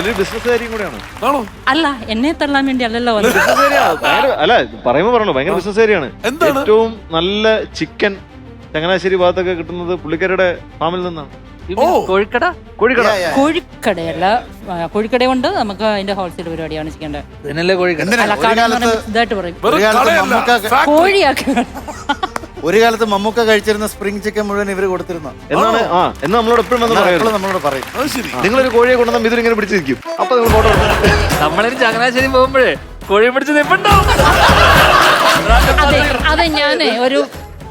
വലിയ ബിസിനസ്സുകാരിയും കൂടെയാണ്. ആണോ? അല്ല, എന്നെ തള്ളാൻ വേണ്ടി അല്ലല്ലോ വന്നത്. അല്ല, പറയുമ്പോ പറഞ്ഞല്ലോ, ഭയങ്കര ബിസിനസ്സുകാരിയാണ്. ഏറ്റവും നല്ല ചിക്കൻ ചങ്ങനാശ്ശേരി ഭാഗത്തൊക്കെ കിട്ടുന്നത് പുള്ളിക്കാരുടെ ഫാമിൽ നിന്നാണ്. കോഴിക്കട കോഴിക്കടയല്ല, കോഴിക്കട കൊണ്ട് നമുക്ക് അതിന്റെ ഹോൾസെയിൽ പരിപാടിയാണ് ചെയ്യേണ്ടത്. ഇതായിട്ട് പറയും കോഴിയാക്കി. ഒരു കാലത്ത് മമ്മൂക്ക കഴിച്ചിരുന്ന സ്പ്രിംഗ് ചിക്കൻ മുഴുവൻ ഇവര് കൊടുത്തിരുന്നു എന്നാണ്. എന്ന് നമ്മളോട് എപ്പോഴും നമ്മളോട് പറയും, നിങ്ങളൊരു കോഴിയെ കൊണ്ടുവന്ന മിഥുൻ ഇങ്ങനെ പിടിച്ച് നിൽക്കും. അപ്പൊ നിങ്ങൾ ഫോട്ടോ നമ്മളൊരു ചങ്ങനാശ്ശേരി പോകുമ്പോഴേ കോഴിയെ പിടിച്ച് നിൽപ്പുണ്ടാവും. അതെ, ഞാനേ ഒരു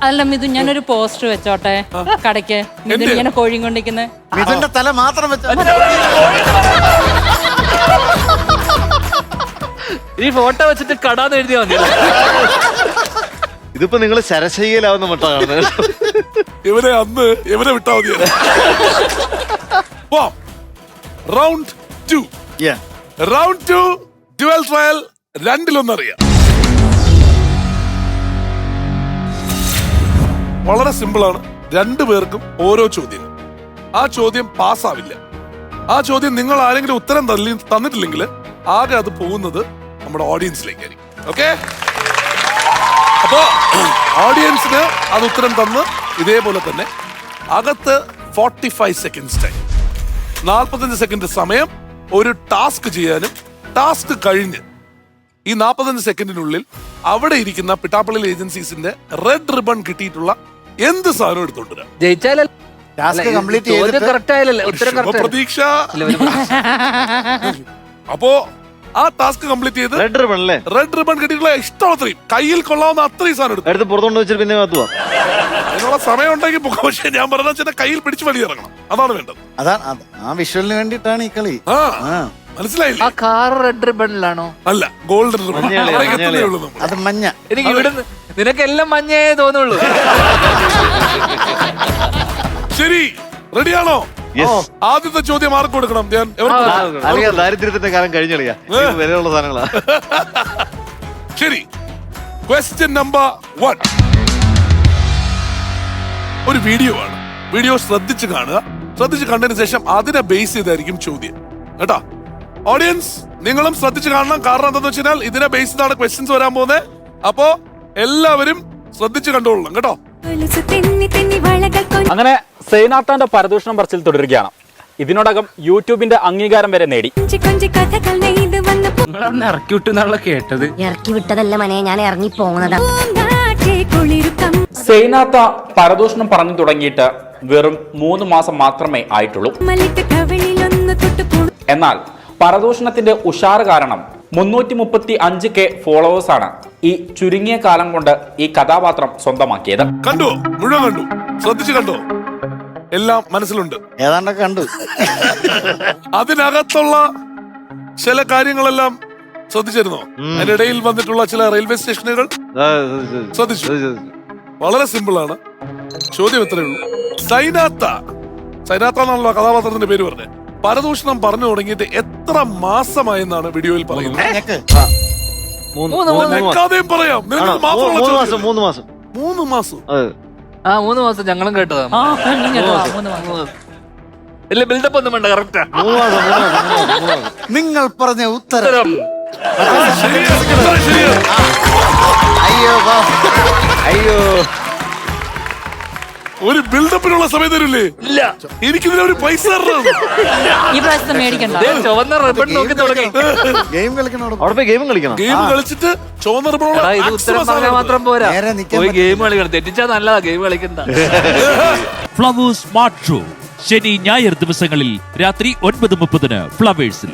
അല്ല മിഥു, ഞാനൊരു പോസ്റ്റർ വെച്ചോട്ടെ കടയ്ക്ക്. മിഥുൻ ഇങ്ങനെ കോഴിയും കൊണ്ടിരിക്കുന്നത്. മിഥുന്റെ തല മാത്രം വെച്ച ഈ ഫോട്ടോ വെച്ചിട്ട് കടാന്ന് എഴുതിയാ മതി. ഇതിപ്പോ നിങ്ങൾ ശരശയ്യയിലാവുന്ന മട്ടാ കാണുന്നത്. ഇവരെ വിട്ടാ മതി. റൗണ്ട് 2. Round 2 dual trial. രണ്ടിലൊന്നറിയാം. വളരെ സിമ്പിൾ ആണ്. രണ്ടുപേർക്കും ഓരോ ചോദ്യങ്ങൾ. ആ ചോദ്യം പാസ്സാവില്ല. ആ ചോദ്യം നിങ്ങൾ ആരെങ്കിലും ഉത്തരം തന്നിട്ടില്ലെങ്കിൽ ആകെ അത് പോകുന്നത് നമ്മുടെ ഓഡിയൻസിലേക്കായിരിക്കും. ഓക്കെ? അപ്പോ ഓഡിയൻസിന് അത് ഉത്തരം തന്ന് ഇതേപോലെ തന്നെ അകത്ത് 45 സെക്കൻഡ്സ് ടൈം, 45 സെക്കൻഡ് സമയം ഒരു ടാസ്ക് ചെയ്യാനും, ടാസ്ക് കഴിഞ്ഞ് ഈ 45 സെക്കൻഡിനുള്ളിൽ അവിടെ ഇരിക്കുന്ന പിട്ടാപ്പള്ളി ഏജൻസീസിന്റെ റെഡ് റിബൺ കിട്ടിയിട്ടുള്ള എന്ത് സാധനം എടുത്തോണ്ടിരാ. ജയിച്ചാലേ ടാസ്ക് കംപ്ലീറ്റ് ചെയ്തിട്ട് പ്രതീക്ഷ. അപ്പോ ആ ടാസ്ക് കംപ്ലീറ്റ് ചെയ്ത് റെഡ് റിബൺ കിട്ടിയിട്ടുള്ള ഇഷ്ടമത്രയും കയ്യിൽ കൊള്ളാവുന്ന അത്രയും സാധനം എടുത്ത് പുറത്തോണ്ട് വെച്ചിട്ട് പിന്നെ അതിനുള്ള സമയം ഉണ്ടെങ്കിൽ പോകാം. പക്ഷെ ഞാൻ പറഞ്ഞ കയ്യിൽ പിടിച്ച് വലിയിറങ്ങണം. അതാണ് വേണ്ടത്. അതാണ് ആ വിഷ്വലിന് വേണ്ടിയിട്ടാണ് ഈ കളി. മനസ്സിലായില്ലേ? ആ കാർ റെഡ് റിബണിലാണോ? അല്ല, ഗോൾഡൻ റിബൺ. അത് മഞ്ഞ. എനിക്ക് ഇവിടെ നിനക്കെല്ലാം മഞ്ഞേ തോന്നുള്ളൂ. ശരി, റെഡിയാണോ? ആദ്യത്തെ ചോദ്യം ആർക്ക് കൊടുക്കണം? ഞാൻ ദാരിദ്ര്യത്തിന്റെ കാലം കഴിഞ്ഞളിയാ, വിലയുള്ള സാധനങ്ങളാ. ശരി, ക്വസ്റ്റ്യൻ നമ്പർ 1. ഒരു വീഡിയോ ആണ്. വീഡിയോ ശ്രദ്ധിച്ച് കാണുക. ശ്രദ്ധിച്ച് കണ്ടതിന് ശേഷം അതിനെ ബേസ് ചെയ്തായിരിക്കും ചോദ്യം. കേട്ടോ? ഓഡിയൻസ് നിങ്ങളും ശ്രദ്ധിച്ച് കാണണം. കാരണം എന്താണെന്ന് വെച്ചാൽ ഇതിനെ ബേസ് ചെയ്താണ് ക്വസ്റ്റ്യൻസ് വരാൻ പോകുന്നത്. അപ്പോ എല്ലാവരും ശ്രദ്ധിച്ച് കണ്ടോളണം കേട്ടോ. അങ്ങനെ സൈനാത്താന്റെ പരദൂഷണം പറച്ചിൽ തുടരുകയാണ്. ഇതിനോടകം യൂട്യൂബിന്റെ അംഗീകാരം വരെ നേടി. കേട്ടത് ഇറക്കി വിട്ടതല്ല മനെ, ഞാൻ ഇറങ്ങി പോകുന്നതാ. സൈനാത്ത പരദൂഷണം പറഞ്ഞു തുടങ്ങിയിട്ട് വെറും 3 മാസം മാത്രമേ ആയിട്ടുള്ളൂ. എന്നാൽ പരദൂഷണത്തിന്റെ ഉഷാറ് കാരണം 335K ഫോളോവേഴ്സാണ് ഈ ചുരുങ്ങിയ കാലം കൊണ്ട് ഈ കഥാപാത്രം സ്വന്തമാക്കിയത്. കണ്ടു, മുഴുവൻ കണ്ടു, ശ്രദ്ധിച്ചു കണ്ടോ? എല്ലാം മനസ്സിലുണ്ട്, ഏതാണ്ടൊക്കെ കണ്ടു. അതിനകത്തുള്ള ചില കാര്യങ്ങളെല്ലാം ശ്രദ്ധിച്ചിരുന്നോ? അതിനിടയിൽ വന്നിട്ടുള്ള ചില റെയിൽവേ സ്റ്റേഷനുകൾ ശ്രദ്ധിച്ചു. വളരെ സിമ്പിൾ ആണ്. ചോദ്യം ഇത്രയേ ഉള്ളൂ. സൈനാത്ത എന്നാണല്ലോ കഥാപാത്രത്തിന്റെ പേര് പറഞ്ഞത്. പരദൂഷണം പറഞ്ഞു തുടങ്ങിയിട്ട് എത്ര മാസമായെന്നാണ് വീഡിയോയിൽ പറയുന്നത്? പറയാം. 3 മാസം. 3 മാസം. 3 മാസം ഞങ്ങളും കേട്ടതാണ്. ഇല്ല, ബിൽഡപ്പ് ഒന്നും വേണ്ട. കറക്റ്റാ. നിങ്ങൾ പറഞ്ഞ ഉത്തരം അയ്യോ, ഒരു ബിൽഡപ്പിനുള്ള സമയം തരില്ലേ? ഇല്ല, എനിക്കിതിന് ഒരു പൈസ ഈ പ്രാവശ്യത്തെ മേടിക്കണ്ട. ചുവന്ന റിബൺ നോക്കി തുടങ്ങി. ഗെയിം കളിക്കണം. അവിടെ പോയി ഗെയിം കളിക്കണം. ഗെയിം കളിച്ചിട്ട് ചുവന്ന റിബൺ. ഇത് ഉത്തരം പറഞ്ഞാൽ മാത്രം പോരാ, പോയി ഗെയിം കളിക്കണം. തെറ്റിച്ചാ നല്ലതാ, ഗെയിം കളിക്കണ്ട. ഫ്ലവേഴ്സ് സ്മാർട്ട് ഷോ ശനി ഞായർ ദിവസങ്ങളിൽ രാത്രി 9:30 ഫ്ലവേഴ്സിൽ.